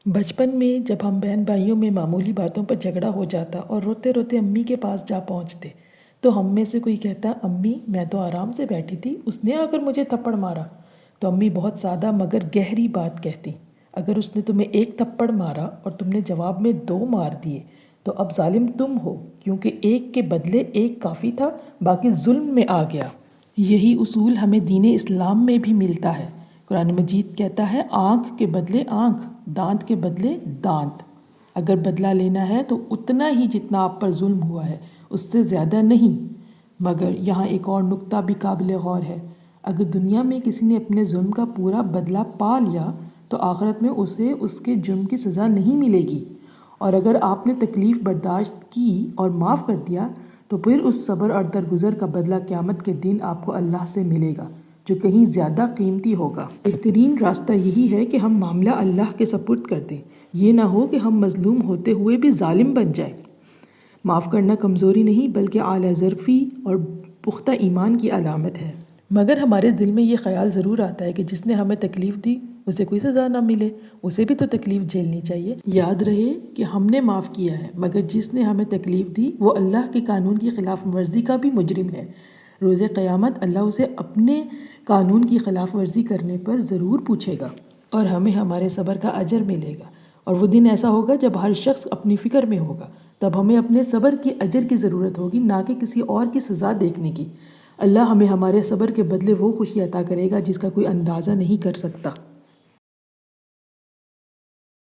بچپن میں جب ہم بہن بھائیوں میں معمولی باتوں پر جھگڑا ہو جاتا اور روتے روتے امی کے پاس جا پہنچتے تو ہم میں سے کوئی کہتا، امی میں تو آرام سے بیٹھی تھی، اس نے آ کر مجھے تھپڑ مارا۔ تو امی بہت سادہ مگر گہری بات کہتی، اگر اس نے تمہیں ایک تھپڑ مارا اور تم نے جواب میں 2 مار دیے تو اب ظالم تم ہو، کیونکہ ایک کے بدلے ایک کافی تھا، باقی ظلم میں آ گیا۔ یہی اصول ہمیں دین اسلام میں بھی ملتا ہے۔ قرآن مجید کہتا ہے، آنکھ کے بدلے آنکھ، دانت کے بدلے دانت۔ اگر بدلہ لینا ہے تو اتنا ہی جتنا آپ پر ظلم ہوا ہے، اس سے زیادہ نہیں۔ مگر یہاں ایک اور نکتہ بھی قابل غور ہے، اگر دنیا میں کسی نے اپنے ظلم کا پورا بدلہ پا لیا تو آخرت میں اسے اس کے جرم کی سزا نہیں ملے گی، اور اگر آپ نے تکلیف برداشت کی اور معاف کر دیا تو پھر اس صبر اور درگزر کا بدلہ قیامت کے دن آپ کو اللہ سے ملے گا، جو کہیں زیادہ قیمتی ہوگا۔ بہترین راستہ یہی ہے کہ ہم معاملہ اللہ کے سپرد کر دیں، یہ نہ ہو کہ ہم مظلوم ہوتے ہوئے بھی ظالم بن جائیں۔ معاف کرنا کمزوری نہیں بلکہ اعلیٰ ظرفی اور پختہ ایمان کی علامت ہے۔ مگر ہمارے دل میں یہ خیال ضرور آتا ہے کہ جس نے ہمیں تکلیف دی اسے کوئی سزا نہ ملے، اسے بھی تو تکلیف جھیلنی چاہیے۔ یاد رہے کہ ہم نے معاف کیا ہے، مگر جس نے ہمیں تکلیف دی وہ اللہ کے قانون کی خلاف ورزی کا بھی مجرم ہے۔ روز قیامت اللہ اسے اپنے قانون کی خلاف ورزی کرنے پر ضرور پوچھے گا، اور ہمیں ہمارے صبر کا اجر ملے گا۔ اور وہ دن ایسا ہوگا جب ہر شخص اپنی فکر میں ہوگا، تب ہمیں اپنے صبر کی اجر کی ضرورت ہوگی، نہ کہ کسی اور کی سزا دیکھنے کی۔ اللہ ہمیں ہمارے صبر کے بدلے وہ خوشی عطا کرے گا جس کا کوئی اندازہ نہیں کر سکتا۔